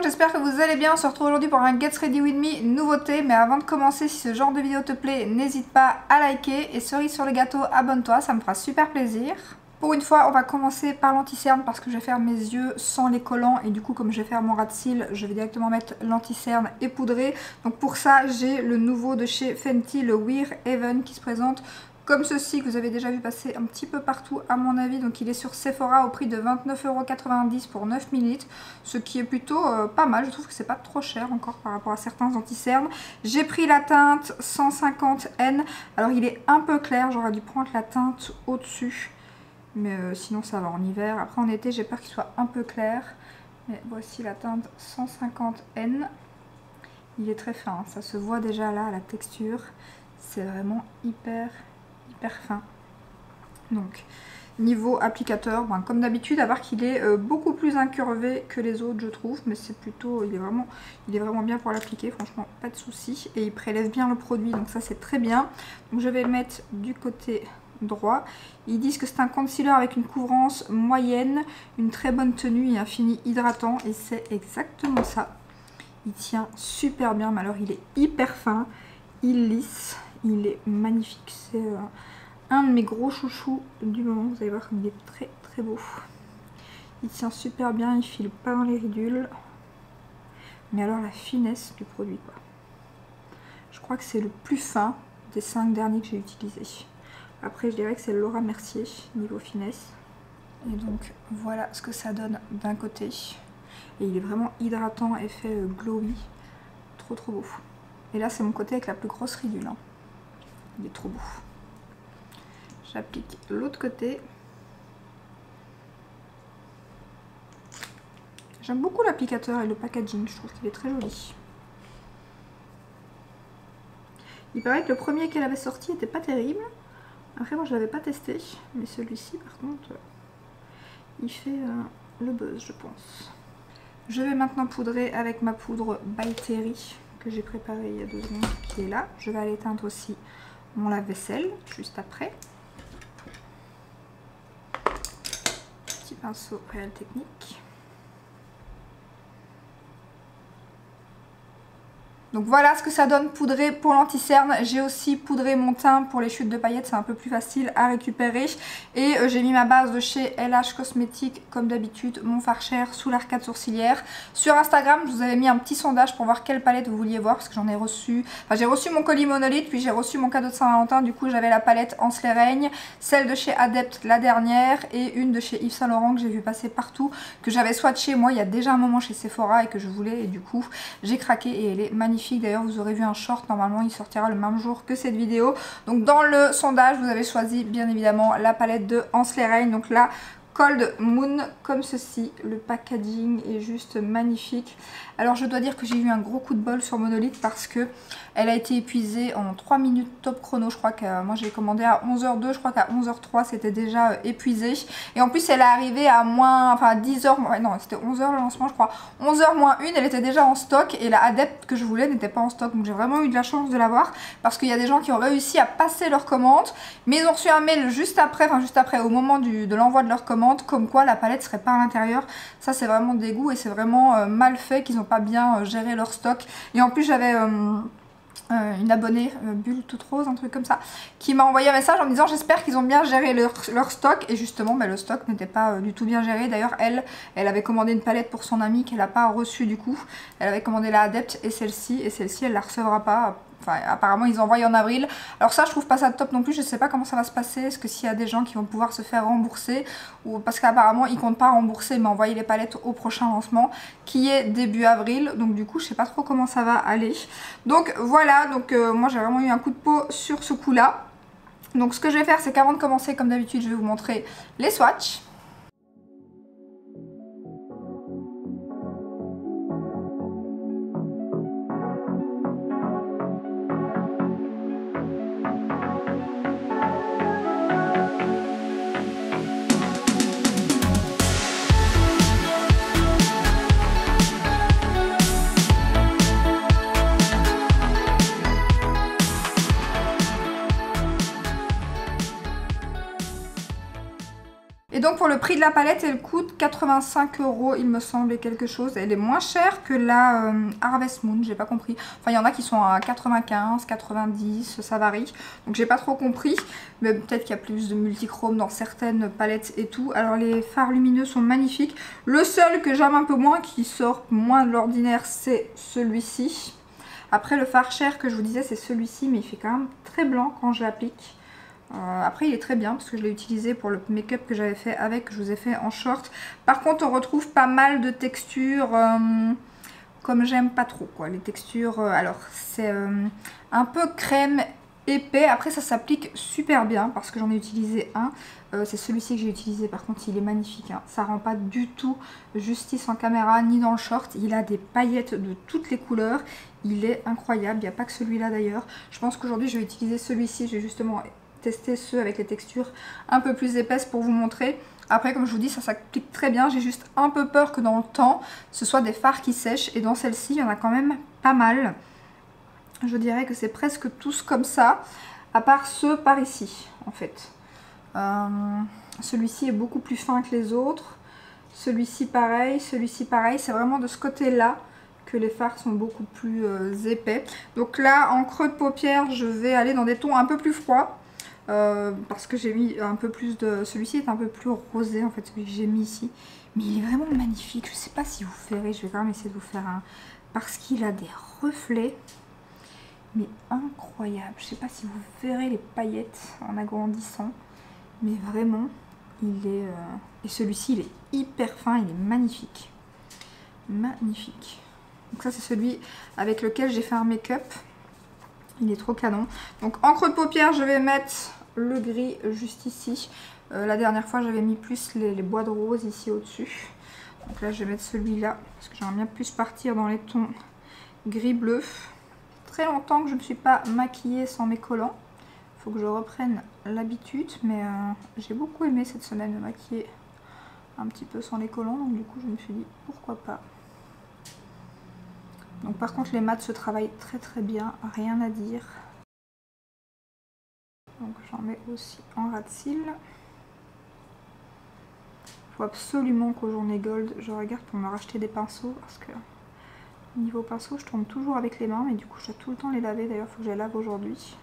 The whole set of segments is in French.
monde, j'espère que vous allez bien. On se retrouve aujourd'hui pour un Get Ready With Me nouveauté. Mais avant de commencer, si ce genre de vidéo te plaît, n'hésite pas à liker. Et cerise sur le gâteau, abonne-toi, ça me fera super plaisir. Pour une fois, on va commencer par l'anti-cerne parce que je vais faire mes yeux sans les collants. Et du coup, comme je vais faire mon ras de cils, je vais directement mettre l'anti-cerne et poudrer. Donc pour ça, j'ai le nouveau de chez Fenty, le Wear Even, qui se présente comme ceci, que vous avez déjà vu passer un petit peu partout à mon avis. Donc il est sur Sephora au prix de 29,90 € pour 9 ml, ce qui est plutôt pas mal. Je trouve que c'est pas trop cher encore par rapport à certains anti-cernes. J'ai pris la teinte 150N. Alors il est un peu clair, j'aurais dû prendre la teinte au-dessus. Mais sinon ça va en hiver. Après en été j'ai peur qu'il soit un peu clair. Mais voici la teinte 150N. Il est très fin, hein. Ça se voit déjà là, la texture. C'est vraiment hyper fin. Donc niveau applicateur, bon, comme d'habitude, à part qu'il est beaucoup plus incurvé que les autres je trouve, mais c'est plutôt, il est vraiment bien pour l'appliquer, franchement pas de souci. Et il prélève bien le produit, donc ça c'est très bien. Donc je vais le mettre du côté droit. Ils disent que c'est un concealer avec une couvrance moyenne, une très bonne tenue et un fini hydratant, et c'est exactement ça. Il tient super bien, mais alors il est hyper fin, il lisse, il est magnifique. C'est un de mes gros chouchous du moment. Vous allez voir comme il est très beau. Il tient super bien, il file pas dans les ridules. Mais alors la finesse du produit quoi. Je crois que c'est le plus fin des 5 derniers que j'ai utilisés. Après je dirais que c'est Laura Mercier niveau finesse. Et donc voilà ce que ça donne d'un côté. Et il est vraiment hydratant, effet glowy. Trop beau. Et là c'est mon côté avec la plus grosse ridule, hein. Il est trop beau. J'applique l'autre côté. J'aime beaucoup l'applicateur et le packaging, je trouve qu'il est très joli. Il paraît que le premier qu'elle avait sorti était pas terrible. Après moi je l'avais pas testé, mais celui-ci par contre il fait le buzz je pense. Je vais maintenant poudrer avec ma poudre By Terry que j'ai préparée il y a 2 secondes, qui est là. Je vais aller teindre aussi mon lave-vaisselle juste après. Petit pinceau Réal Technique. Donc voilà ce que ça donne poudré pour l'anti-cerne. J'ai aussi poudré mon teint pour les chutes de paillettes, c'est un peu plus facile à récupérer. Et j'ai mis ma base de chez LH Cosmetics, comme d'habitude, mon Farcher sous l'arcade sourcilière. Sur Instagram, je vous avais mis un petit sondage pour voir quelle palette vous vouliez voir, parce que j'en ai reçu. Enfin, j'ai reçu mon colis monolithe, puis j'ai reçu mon cadeau de Saint-Valentin. Du coup, j'avais la palette Anse les Règnes, celle de chez Adept, la dernière, et une de chez Yves Saint Laurent que j'ai vu passer partout, que j'avais swatché moi il y a déjà un moment chez Sephora et que je voulais. Et du coup, j'ai craqué et elle est magnifique. D'ailleurs vous aurez vu un short, normalement il sortira le même jour que cette vidéo. Donc dans le sondage vous avez choisi bien évidemment la palette de Anse les Règnes. Donc là Cold Moon comme ceci, le packaging est juste magnifique. Alors je dois dire que j'ai eu un gros coup de bol sur Monolith parce que elle a été épuisée en 3 minutes top chrono. Je crois que moi j'ai commandé à 11h02, je crois qu'à 11h03 c'était déjà épuisé. Et en plus elle est arrivée à moins, enfin à 10h, ouais, non c'était 11h le lancement je crois, 11h moins 1, elle était déjà en stock et la Adept que je voulais n'était pas en stock. Donc j'ai vraiment eu de la chance de l'avoir parce qu'il y a des gens qui ont réussi à passer leur commande, mais ils ont reçu un mail juste après, au moment de l'envoi de leur commande, comme quoi la palette serait pas à l'intérieur. Ça c'est vraiment dégoût et c'est vraiment mal fait qu'ils n'ont pas bien géré leur stock. Et en plus j'avais une abonnée, Bulle toute rose, un truc comme ça, qui m'a envoyé un message en me disant j'espère qu'ils ont bien géré leur stock. Et justement le stock n'était pas du tout bien géré. D'ailleurs elle avait commandé une palette pour son amie qu'elle n'a pas reçue du coup. Elle avait commandé la Adept et celle-ci elle la recevra pas. Enfin, apparemment ils envoient en avril. Alors ça je trouve pas ça top non plus. Je sais pas comment ça va se passer. Est-ce que s'il y a des gens qui vont pouvoir se faire rembourser, ou parce qu'apparemment ils comptent pas rembourser mais envoyer les palettes au prochain lancement qui est début avril. Donc du coup je sais pas trop comment ça va aller. Donc voilà, donc moi j'ai vraiment eu un coup de peau sur ce coup là. Donc ce que je vais faire c'est qu'avant de commencer comme d'habitude je vais vous montrer les swatchs. Et donc pour le prix de la palette, elle coûte 85 € il me semble et quelque chose. Elle est moins chère que la Harvest Moon, j'ai pas compris. Enfin il y en a qui sont à 95, 90, ça varie. Donc j'ai pas trop compris. Mais peut-être qu'il y a plus de multichrome dans certaines palettes et tout. Alors les fards lumineux sont magnifiques. Le seul que j'aime un peu moins, qui sort moins de l'ordinaire, c'est celui-ci. Après le fard cher que je vous disais, c'est celui-ci, mais il fait quand même très blanc quand je l'applique. Après il est très bien parce que je l'ai utilisé pour le make-up que j'avais fait avec, que je vous ai fait en short. Par contre on retrouve pas mal de textures comme j'aime pas trop quoi. Les textures, alors c'est un peu crème épais. Après ça s'applique super bien parce que j'en ai utilisé un. C'est celui-ci que j'ai utilisé, par contre il est magnifique, hein. Ça rend pas du tout justice en caméra ni dans le short. Il a des paillettes de toutes les couleurs. Il est incroyable, il n'y a pas que celui-là d'ailleurs. Je pense qu'aujourd'hui je vais utiliser celui-ci. J'ai justement tester ceux avec les textures un peu plus épaisses pour vous montrer. Après comme je vous dis ça s'applique très bien, j'ai juste un peu peur que dans le temps ce soit des fards qui sèchent et dans celle-ci il y en a quand même pas mal. Je dirais que c'est presque tous comme ça, à part ceux par ici en fait. Celui-ci est beaucoup plus fin que les autres, celui-ci pareil, c'est vraiment de ce côté là que les fards sont beaucoup plus épais. Donc là en creux de paupière je vais aller dans des tons un peu plus froids. Parce que j'ai mis un peu plus de... Celui-ci est un peu plus rosé en fait, celui que j'ai mis ici. Mais il est vraiment magnifique, je sais pas si vous verrez, je vais quand même essayer de vous faire un... Parce qu'il a des reflets, mais incroyable. Je sais pas si vous verrez les paillettes en agrandissant, mais vraiment, il est... Et celui-ci, il est hyper fin, il est magnifique. Magnifique. Donc ça c'est celui avec lequel j'ai fait un make-up. Il est trop canon. Donc en creux de paupière, je vais mettre le gris juste ici. La dernière fois, j'avais mis plus les bois de rose ici au-dessus. Donc là, je vais mettre celui-là parce que j'aimerais bien plus partir dans les tons gris-bleu. Très longtemps que je ne me suis pas maquillée sans mes collants. Il faut que je reprenne l'habitude. Mais j'ai beaucoup aimé cette semaine me maquiller un petit peu sans les collants. Donc du coup, je me suis dit pourquoi pas. Donc par contre les mats se travaillent très très bien, rien à dire. Donc j'en mets aussi en ras de cils. Il faut absolument qu'aux journées gold je regarde pour me racheter des pinceaux parce que niveau pinceau je tourne toujours avec les mains mais du coup je dois tout le temps les laver. D'ailleurs il faut que je les lave aujourd'hui.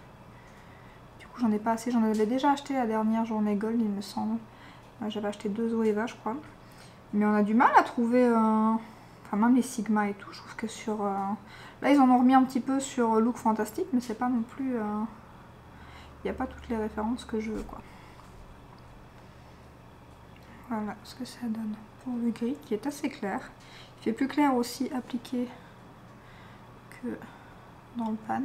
Du coup j'en ai pas assez, j'en avais déjà acheté la dernière journée gold il me semble. J'avais acheté 2 Zoeva je crois. Mais on a du mal à trouver... Enfin, même les Sigma et tout, je trouve que sur... Là, ils en ont remis un petit peu sur Look Fantastique, mais c'est pas non plus... Il n'y a pas toutes les références que je veux, quoi. Voilà ce que ça donne pour le gris, qui est assez clair. Il fait plus clair aussi appliqué que dans le pan.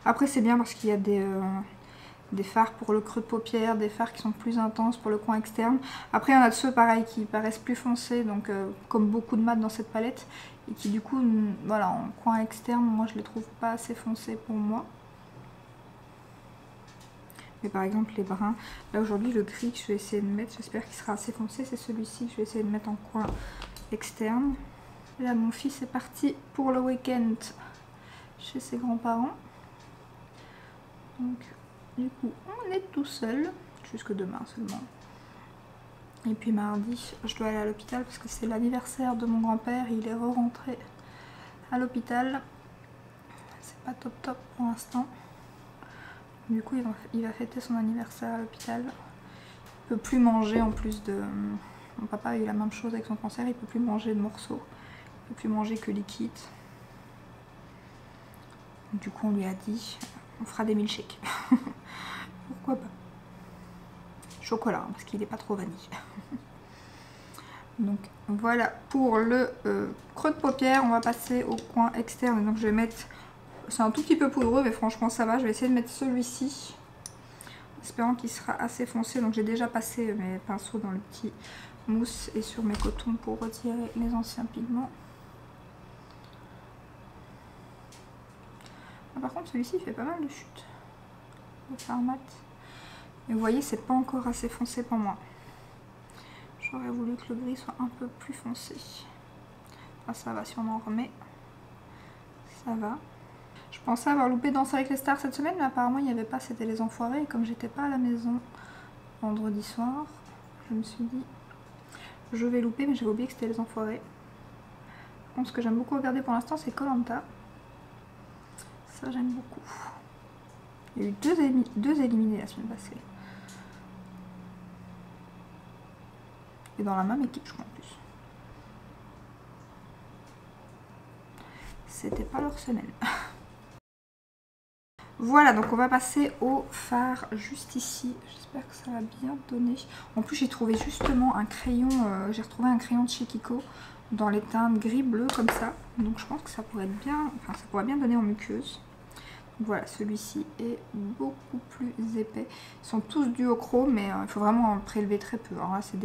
Après, c'est bien parce qu'il y a des fards pour le creux de paupière, des fards qui sont plus intenses pour le coin externe. Après il y en a de ceux pareil qui paraissent plus foncés, donc comme beaucoup de mat dans cette palette, et qui du coup, voilà, en coin externe, moi je les trouve pas assez foncés pour moi. Mais par exemple les bruns, là aujourd'hui le gris que je vais essayer de mettre, j'espère qu'il sera assez foncé, c'est celui-ci que je vais essayer de mettre en coin externe. Et là mon fils est parti pour le week-end chez ses grands-parents. Donc du coup, on est tout seul, jusque demain seulement. Et puis mardi, je dois aller à l'hôpital parce que c'est l'anniversaire de mon grand-père. Il est re-rentré à l'hôpital. C'est pas top top pour l'instant. Du coup, il va fêter son anniversaire à l'hôpital. Il peut plus manger en plus de... Mon papa a eu la même chose avec son cancer, il peut plus manger de morceaux. Il peut plus manger que liquide. Du coup, on lui a dit, on fera des milkshakes. Pourquoi pas. Chocolat, parce qu'il n'est pas trop vanille. Donc voilà pour le creux de paupière. On va passer au coin externe. Donc je vais mettre, c'est un tout petit peu poudreux mais franchement ça va. Je vais essayer de mettre celui-ci, espérant qu'il sera assez foncé. Donc j'ai déjà passé mes pinceaux dans le petit mousse et sur mes cotons pour retirer les anciens pigments. Ah, par contre celui-ci il fait pas mal de chute. Le fard mat. Et vous voyez, c'est pas encore assez foncé pour moi. J'aurais voulu que le gris soit un peu plus foncé. Ah, ça va, si on en remet, ça va. Je pensais avoir loupé Danse avec les stars cette semaine, mais apparemment il n'y avait pas, c'était les enfoirés. Et comme j'étais pas à la maison, vendredi soir. Je me suis dit, je vais louper, mais j'avais oublié que c'était Les Enfoirés. Bon, ce que j'aime beaucoup regarder pour l'instant, c'est Koh-Lanta. Ça, j'aime beaucoup. Il y a eu deux éliminés la semaine passée. Et dans la même équipe, je crois, en plus. C'était pas leur semaine. Voilà, donc on va passer au fard juste ici. J'espère que ça va bien donner. En plus, j'ai trouvé justement un crayon, j'ai retrouvé un crayon de chez Kiko dans les teintes gris-bleu comme ça. Donc je pense que ça pourrait être bien, enfin ça pourrait bien donner en muqueuse. Voilà, celui-ci est beaucoup plus épais. Ils sont tous dus au chrome, mais il faut vraiment en prélever très peu. Alors là, c'est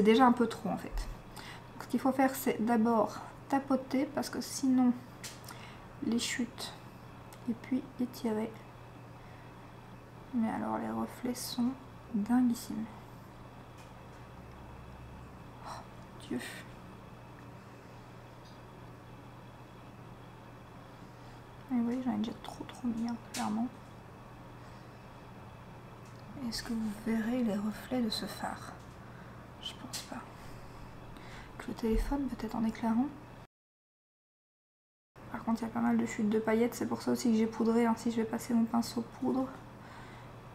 déjà un peu trop en fait. Donc, ce qu'il faut faire, c'est d'abord tapoter parce que sinon les chutes et puis étirer. Mais alors les reflets sont dinguissimes. Oh Dieu. Et oui, j'en ai déjà trop mis, hein, clairement. Est-ce que vous verrez les reflets de ce phare? Je pense pas. Que le téléphone peut-être en éclairant. Par contre, il y a pas mal de chutes de paillettes. C'est pour ça aussi que j'ai poudré. Hein, si je vais passer mon pinceau poudre,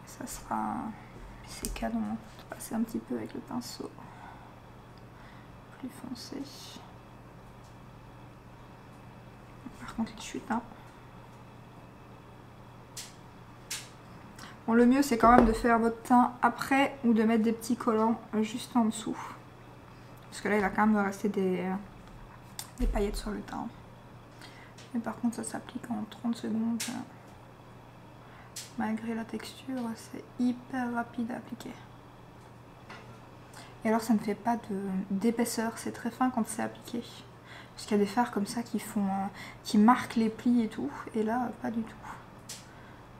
ça sera... C'est canon. Hein, de passer un petit peu avec le pinceau plus foncé. Par contre, les chutes, hein. Bon, le mieux, c'est quand même de faire votre teint après ou de mettre des petits collants juste en dessous. Parce que là, il va quand même rester des paillettes sur le teint. Mais par contre, ça s'applique en 30 secondes. Malgré la texture, c'est hyper rapide à appliquer. Et alors, ça ne fait pas d'épaisseur. C'est très fin quand c'est appliqué. Parce qu'il y a des fards comme ça qui marquent les plis et tout. Et là, pas du tout.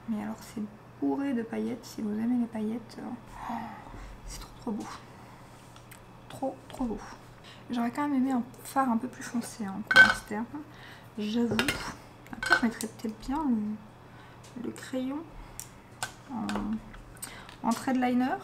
Mais alors, c'est bourré de paillettes. Si vous aimez les paillettes, c'est trop beau. Trop beau. J'aurais quand même aimé un fard un peu plus foncé hein, pour l'externe. J'avoue. Après, je mettrais peut-être bien le crayon en trait de liner.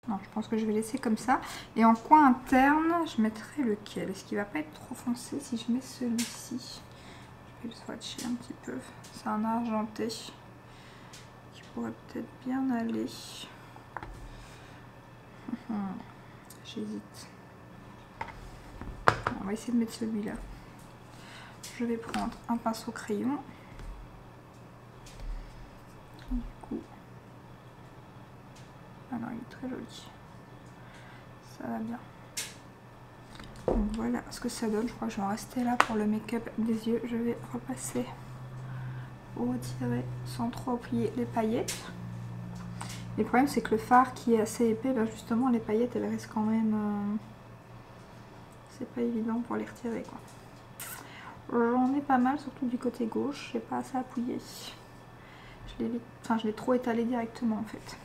Non, je pense que je vais laisser comme ça. Et en coin interne, je mettrai lequel? Est-ce qu'il va pas être trop foncé si je mets celui-ci? Je vais le swatcher un petit peu. C'est un argenté qui pourrait peut-être bien aller. J'hésite. On va essayer de mettre celui-là. Je vais prendre un pinceau crayon. Du coup, alors il est très joli. Ça va bien. Donc voilà ce que ça donne. Je crois que je vais en rester là pour le make-up des yeux. Je vais repasser pour retirer sans trop appuyer les paillettes. Et le problème c'est que le fard qui est assez épais, ben justement les paillettes elles restent quand même... c'est pas évident pour les retirer quoi. J'en ai pas mal, surtout du côté gauche. J'ai pas assez appuyé. Je l'ai trop étalé directement en fait.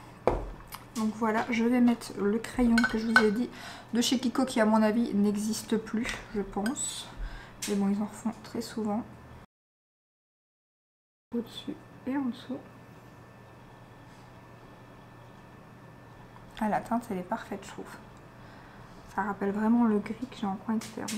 Donc voilà, je vais mettre le crayon que je vous ai dit de chez Kiko qui à mon avis n'existe plus, je pense. Mais bon, ils en font très souvent. Au-dessus et en dessous. Ah, la teinte elle est parfaite je trouve. Ça rappelle vraiment le gris que j'ai en coin externe.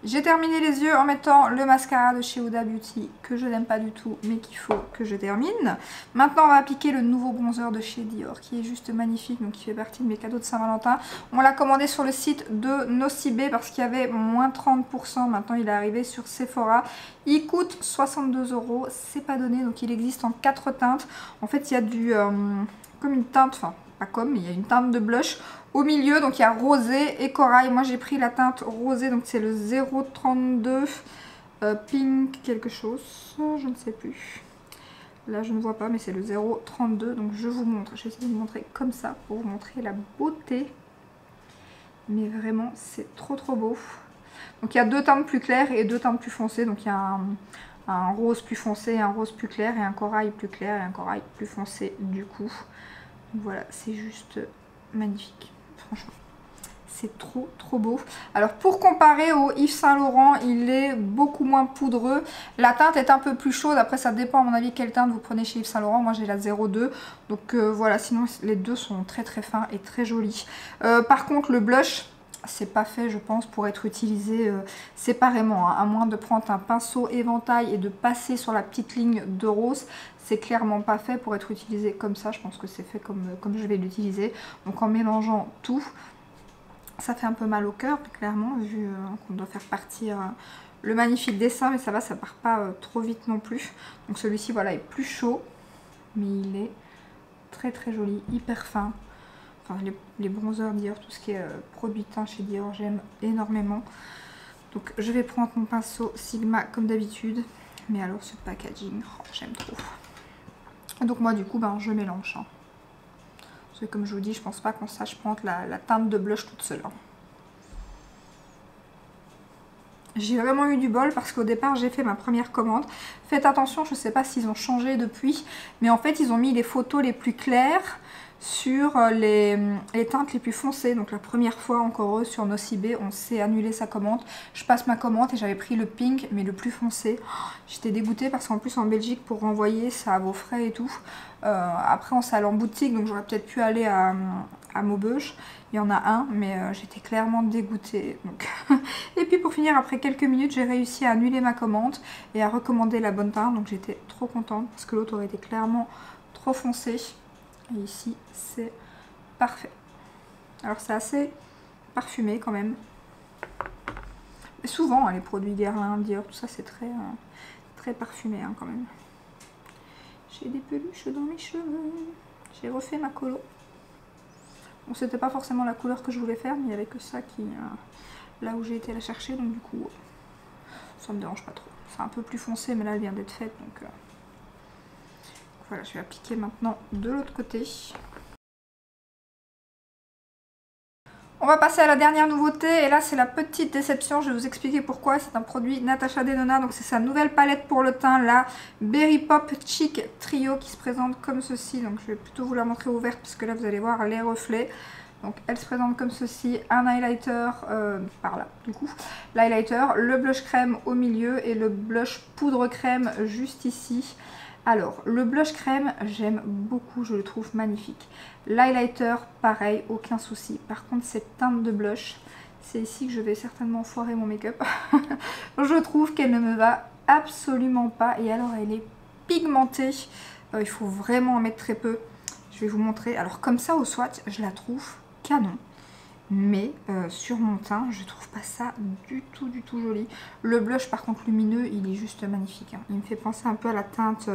J'ai terminé les yeux en mettant le mascara de chez Huda Beauty que je n'aime pas du tout mais qu'il faut que je termine. Maintenant on va appliquer le nouveau bronzer de chez Dior qui est juste magnifique, donc qui fait partie de mes cadeaux de Saint-Valentin. On l'a commandé sur le site de Nocibé parce qu'il y avait moins 30%, maintenant il est arrivé sur Sephora. Il coûte 62 €, c'est pas donné, donc il existe en 4 teintes. En fait il y a du comme une teinte, enfin pas comme, mais il y a une teinte de blush au milieu, donc il y a rosé et corail. Moi j'ai pris la teinte rosée, donc c'est le 032 pink quelque chose, je ne sais plus. Là je ne vois pas, mais c'est le 032, donc je vous montre. Je vais essayer de vous montrer comme ça pour vous montrer la beauté. Mais vraiment c'est trop beau. Donc il y a deux teintes plus claires et deux teintes plus foncées, donc il y a un rose plus foncé, un rose plus clair et un corail plus clair et un corail plus foncé du coup. Voilà, c'est juste magnifique, franchement. c'est trop beau. Alors pour comparer au Yves Saint Laurent, il est beaucoup moins poudreux. La teinte est un peu plus chaude. Après ça dépend à mon avis quelle teinte vous prenez chez Yves Saint Laurent. Moi j'ai la 02. Donc voilà, sinon les deux sont très fins et très jolis. Par contre le blush, c'est pas fait je pense pour être utilisé séparément, hein, à moins de prendre un pinceau éventail et de passer sur la petite ligne de rose. C'est clairement pas fait pour être utilisé comme ça. Je pense que c'est fait comme je vais l'utiliser. Donc en mélangeant tout, ça fait un peu mal au cœur clairement, vu qu'on doit faire partir le magnifique dessin, mais ça va, ça part pas trop vite non plus. Donc celui-ci voilà est plus chaud, mais il est très joli, hyper fin. Enfin les bronzers Dior, tout ce qui est produit teint chez Dior, j'aime énormément. Donc je vais prendre mon pinceau Sigma comme d'habitude, mais alors ce packaging, oh, j'aime trop. Donc moi du coup ben, je mélange. Hein. Parce que comme je vous dis, je pense pas qu'on sache prendre la teinte de blush toute seule. Hein. J'ai vraiment eu du bol parce qu'au départ j'ai fait ma première commande. Faites attention, je sais pas s'ils ont changé depuis, mais en fait ils ont mis les photos les plus claires sur les teintes les plus foncées. Donc la première fois, encore heureux, sur Nocibé, on s'est annulé sa commande. Je passe ma commande et j'avais pris le pink, mais le plus foncé. J'étais dégoûtée parce qu'en plus en Belgique, pour renvoyer, ça a vos frais et tout. Après on s'est allé en boutique, donc j'aurais peut-être pu aller à Maubeuge. Il y en a un, mais j'étais clairement dégoûtée. Donc et puis pour finir, après quelques minutes, j'ai réussi à annuler ma commande et à recommander la bonne teinte. Donc j'étais trop contente parce que l'autre aurait été clairement trop foncé. Et ici, c'est parfait. Alors c'est assez parfumé quand même. Et souvent, hein, les produits Guerlain, Dior, tout ça, c'est très parfumé hein, quand même. J'ai des peluches dans mes cheveux. J'ai refait ma colo. Bon, c'était pas forcément la couleur que je voulais faire, mais il n'y avait que ça qui... là où j'ai été la chercher, donc du coup, ça me dérange pas trop. C'est un peu plus foncé, mais là, elle vient d'être faite, donc... Voilà, je vais appliquer maintenant de l'autre côté. On va passer à la dernière nouveauté et là c'est la petite déception, je vais vous expliquer pourquoi. C'est un produit Natasha Denona, donc c'est sa nouvelle palette pour le teint, la Berry Pop Chic Trio qui se présente comme ceci. Donc je vais plutôt vous la montrer ouverte parce que là vous allez voir les reflets. Donc elle se présente comme ceci, un highlighter par là du coup, l'highlighter, le blush crème au milieu et le blush poudre crème juste ici. Alors, le blush crème, j'aime beaucoup, je le trouve magnifique. L'highlighter, pareil, aucun souci. Par contre, cette teinte de blush, c'est ici que je vais certainement foirer mon make-up. Je trouve qu'elle ne me va absolument pas. Et alors, elle est pigmentée. Il faut vraiment en mettre très peu. Je vais vous montrer. Alors, comme ça, au swatch, je la trouve canon. Mais sur mon teint, je trouve pas ça du tout joli. Le blush par contre lumineux, il est juste magnifique. Hein. Il me fait penser un peu à la teinte,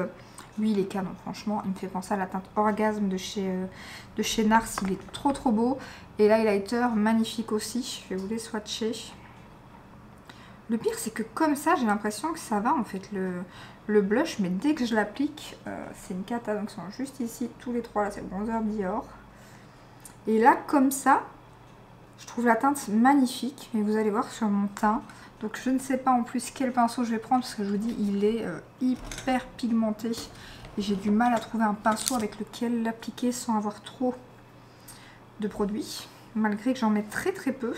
lui il est canon franchement. Il me fait penser à la teinte Orgasme de chez NARS, il est trop beau. Et l'highlighter magnifique aussi, je vais vous les swatcher. Le pire c'est que comme ça, j'ai l'impression que ça va en fait le blush. Mais dès que je l'applique, c'est une cata. Donc ils sont juste ici, tous les trois, là c'est le bronzer Dior. Et là comme ça, je trouve la teinte magnifique, mais vous allez voir sur mon teint. Donc je ne sais pas en plus quel pinceau je vais prendre parce que je vous dis il est hyper pigmenté. Et j'ai du mal à trouver un pinceau avec lequel l'appliquer sans avoir trop de produit. Malgré que j'en mets très peu.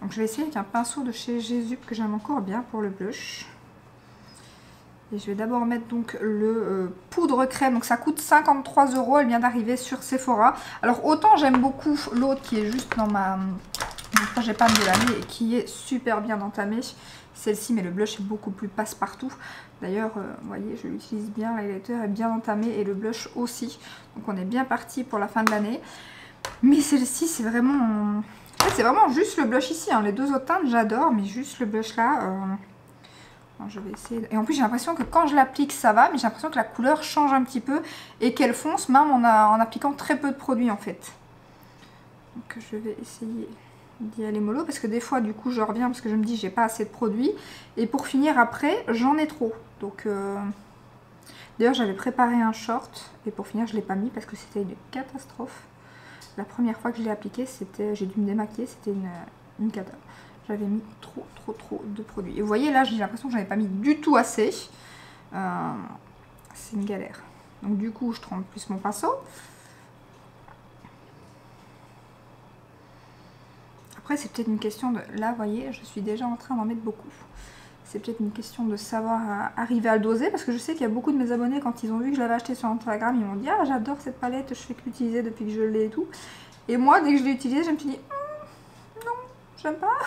Donc je vais essayer avec un pinceau de chez Jésus que j'aime encore bien pour le blush. Et je vais d'abord mettre donc le poudre crème. Donc ça coûte 53 €. Elle vient d'arriver sur Sephora. Alors autant j'aime beaucoup l'autre qui est juste dans mon projet pan de l'année et qui est super bien entamée. Celle-ci, mais le blush est beaucoup plus passe-partout. D'ailleurs, vous voyez, je l'utilise bien. L'highlighter est bien entamé et le blush aussi. Donc on est bien parti pour la fin de l'année. Mais celle-ci, c'est vraiment... En fait, c'est vraiment juste le blush ici. Hein. Les deux autres teintes, j'adore. Mais juste le blush là... Je vais essayer. Et en plus j'ai l'impression que quand je l'applique ça va, mais j'ai l'impression que la couleur change un petit peu et qu'elle fonce même en appliquant très peu de produits en fait. Donc je vais essayer d'y aller mollo parce que des fois du coup je reviens parce que je me dis j'ai pas assez de produits et pour finir après j'en ai trop. Donc d'ailleurs j'avais préparé un short et pour finir je l'ai pas mis parce que c'était une catastrophe. La première fois que je l'ai appliqué, j'ai dû me démaquiller, c'était une cata. J'avais mis trop de produits. Et vous voyez là, j'ai l'impression que j'en avais pas mis du tout assez. C'est une galère. Donc du coup, je trempe plus mon pinceau. Après c'est peut-être une question de... Là vous voyez je suis déjà en train d'en mettre beaucoup. C'est peut-être une question de savoir arriver à le doser parce que je sais qu'il y a beaucoup de mes abonnés quand ils ont vu que je l'avais acheté sur Instagram, ils m'ont dit ah j'adore cette palette, je fais que l'utiliser depuis que je l'ai et tout. Et moi dès que je l'ai utilisée je me suis dit non j'aime pas.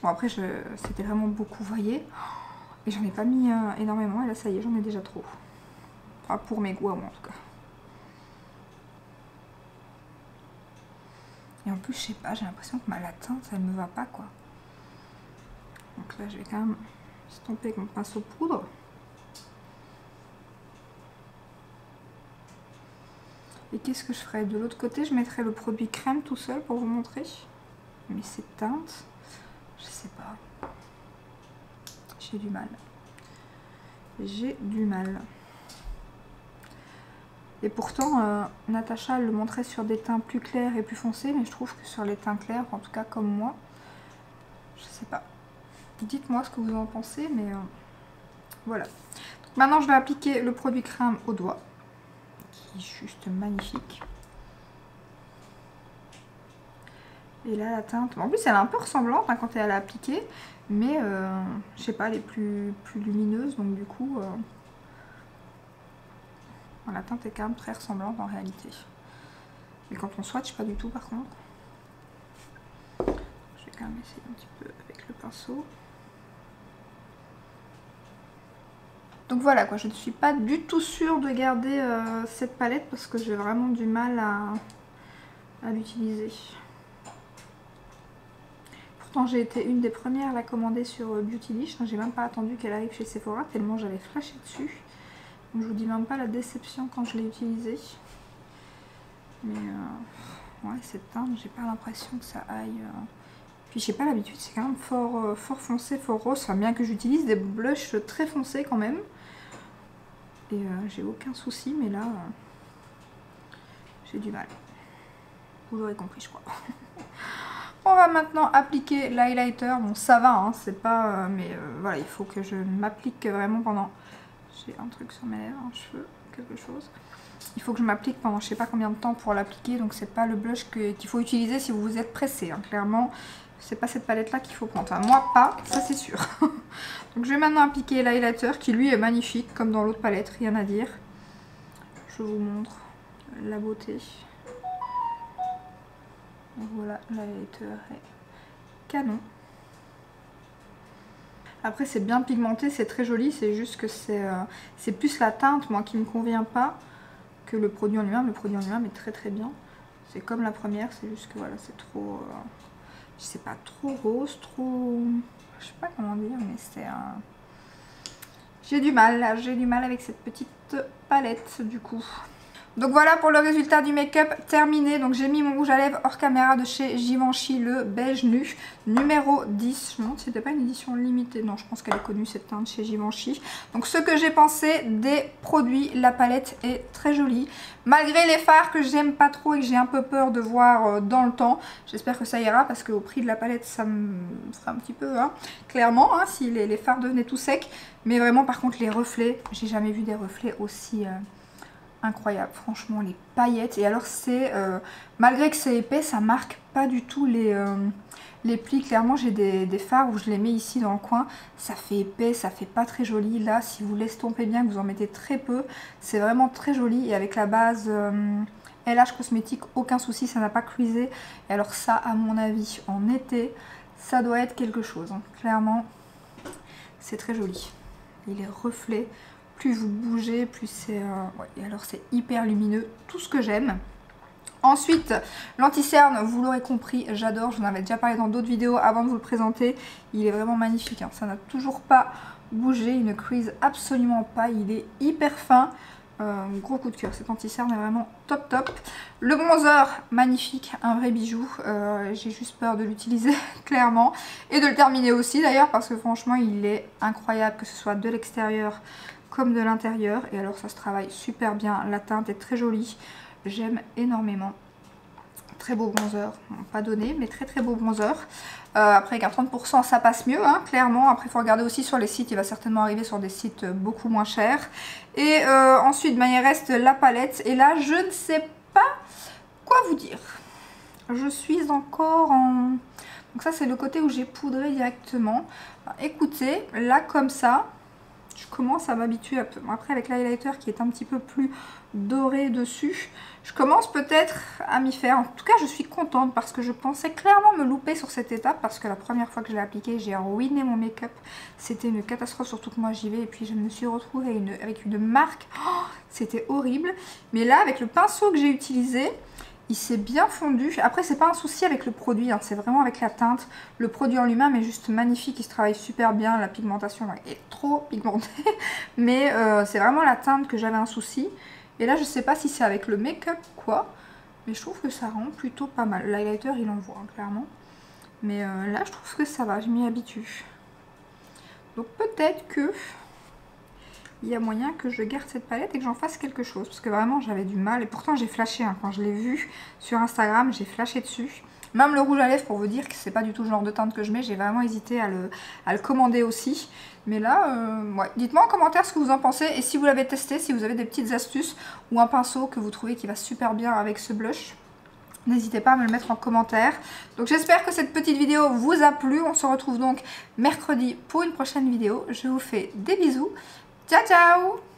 Bon après c'était vraiment beaucoup vous voyez. Et j'en ai pas mis énormément et là ça y est j'en ai déjà trop. Enfin pour mes goûts à moi en tout cas. Et en plus je sais pas j'ai l'impression que la teinte elle me va pas quoi. Donc là je vais quand même estomper avec mon pinceau poudre. Et qu'est-ce que je ferais? De l'autre côté je mettrais le produit crème tout seul pour vous montrer. Mais cette teinte, je sais pas. J'ai du mal. J'ai du mal. Et pourtant Natacha elle le montrait sur des teints plus clairs et plus foncés. Mais je trouve que sur les teints clairs, en tout cas comme moi, je sais pas. Dites-moi ce que vous en pensez, mais voilà. Donc maintenant, je vais appliquer le produit crème au doigt, qui est juste magnifique. Et là, la teinte, en plus, elle est un peu ressemblante hein, quand elle est appliquée, mais je sais pas, elle est plus lumineuse, donc du coup, la teinte est quand même très ressemblante en réalité. Mais quand on swatch, pas du tout par contre. Je vais quand même essayer un petit peu avec le pinceau. Donc voilà quoi, je ne suis pas du tout sûre de garder cette palette parce que j'ai vraiment du mal à l'utiliser. Pourtant j'ai été une des premières à la commander sur Beautylish, j'ai même pas attendu qu'elle arrive chez Sephora tellement j'avais flashé dessus. Donc je vous dis même pas la déception quand je l'ai utilisée. Mais ouais cette teinte, j'ai pas l'impression que ça aille... Puis j'ai pas l'habitude, c'est quand même fort foncé, fort rose, enfin bien que j'utilise des blushs très foncés quand même. Et j'ai aucun souci, mais là, j'ai du mal. Vous l'aurez compris, je crois. On va maintenant appliquer l'highlighter. Bon, ça va, hein, c'est pas... mais voilà, il faut que je m'applique vraiment pendant... J'ai un truc sur mes lèvres, un cheveu, quelque chose. Il faut que je m'applique pendant je sais pas combien de temps pour l'appliquer. Donc c'est pas le blush qu'il faut utiliser si vous vous êtes pressé. Hein. Clairement, c'est pas cette palette là qu'il faut prendre. Enfin, moi pas, ça c'est sûr. Donc je vais maintenant appliquer l'highlighter qui lui est magnifique comme dans l'autre palette, rien à dire. Je vous montre la beauté. Donc voilà, l'highlighter est canon. Après c'est bien pigmenté, c'est très joli, c'est juste que c'est plus la teinte moi qui me convient pas que le produit en lui-même. Le produit en lui-même est très très bien. C'est comme la première, c'est juste que voilà, c'est trop... je sais pas, trop rose, trop... Je sais pas comment dire, mais c'est un... J'ai du mal avec cette petite palette du coup. Donc voilà pour le résultat du make-up terminé. Donc j'ai mis mon rouge à lèvres hors caméra de chez Givenchy, le beige nu, numéro 10. Je me demande si c'était pas une édition limitée. Non, je pense qu'elle est connue cette teinte chez Givenchy. Donc ce que j'ai pensé des produits, la palette est très jolie. Malgré les fards que j'aime pas trop et que j'ai un peu peur de voir dans le temps. J'espère que ça ira parce qu'au prix de la palette ça me ferait un petit peu, hein, clairement, hein, si les fards devenaient tout secs. Mais vraiment par contre les reflets, j'ai jamais vu des reflets aussi... incroyable, franchement les paillettes. Et alors c'est, malgré que c'est épais, ça marque pas du tout les plis. Clairement j'ai des fards où je les mets ici dans le coin, ça fait épais, ça fait pas très joli. Là si vous l'estompez bien, que vous en mettez très peu, c'est vraiment très joli. Et avec la base LH Cosmétique, aucun souci, ça n'a pas cuisé. Et alors ça à mon avis en été, ça doit être quelque chose, hein. Clairement c'est très joli. Et les reflets, plus vous bougez, plus c'est... ouais, et alors c'est hyper lumineux, tout ce que j'aime. Ensuite, l'anti-cerne, vous l'aurez compris, j'adore. Je vous en avais déjà parlé dans d'autres vidéos avant de vous le présenter. Il est vraiment magnifique, hein. Ça n'a toujours pas bougé, il ne crease absolument pas. Il est hyper fin. Gros coup de cœur, cet anti-cerne est vraiment top top. Le bronzer, magnifique, un vrai bijou. J'ai juste peur de l'utiliser clairement. Et de le terminer aussi d'ailleurs, parce que franchement il est incroyable, que ce soit de l'extérieur comme de l'intérieur. Et alors ça se travaille super bien, la teinte est très jolie, j'aime énormément. Très beau bronzer, bon, pas donné mais très très beau bronzer. Après qu'à 30% ça passe mieux, hein, clairement. Après il faut regarder aussi sur les sites, il va certainement arriver sur des sites beaucoup moins chers. Et ensuite il reste la palette. Et là je ne sais pas quoi vous dire. je suis encore en... Donc ça c'est le côté où j'ai poudré directement. Écoutez, là comme ça, je commence à m'habituer un peu. Après avec l'highlighter qui est un petit peu plus doré dessus, je commence peut-être à m'y faire. En tout cas je suis contente parce que je pensais clairement me louper sur cette étape. Parce que la première fois que je l'ai appliqué, j'ai ruiné mon make-up. C'était une catastrophe, surtout que moi j'y vais. Et puis je me suis retrouvée avec une marque. Oh, c'était horrible. Mais là avec le pinceau que j'ai utilisé, il s'est bien fondu. Après c'est pas un souci avec le produit, hein. C'est vraiment avec la teinte. Le produit en lui-même est juste magnifique, il se travaille super bien. La pigmentation est trop pigmentée. Mais c'est vraiment la teinte que j'avais un souci. Et là je sais pas si c'est avec le make-up ou quoi. Mais je trouve que ça rend plutôt pas mal. L'highlighter il envoie hein, clairement. Mais là je trouve que ça va, je m'y habitue. Donc peut-être que... il y a moyen que je garde cette palette et que j'en fasse quelque chose. Parce que vraiment, j'avais du mal. Et pourtant, j'ai flashé. Hein. Quand je l'ai vu sur Instagram, j'ai flashé dessus. Même le rouge à lèvres, pour vous dire que c'est pas du tout le genre de teinte que je mets. J'ai vraiment hésité à le commander aussi. Mais là, ouais. Dites-moi en commentaire ce que vous en pensez. Et si vous l'avez testé, si vous avez des petites astuces ou un pinceau que vous trouvez qui va super bien avec ce blush. N'hésitez pas à me le mettre en commentaire. Donc j'espère que cette petite vidéo vous a plu. On se retrouve donc mercredi pour une prochaine vidéo. Je vous fais des bisous. Ciao ciao!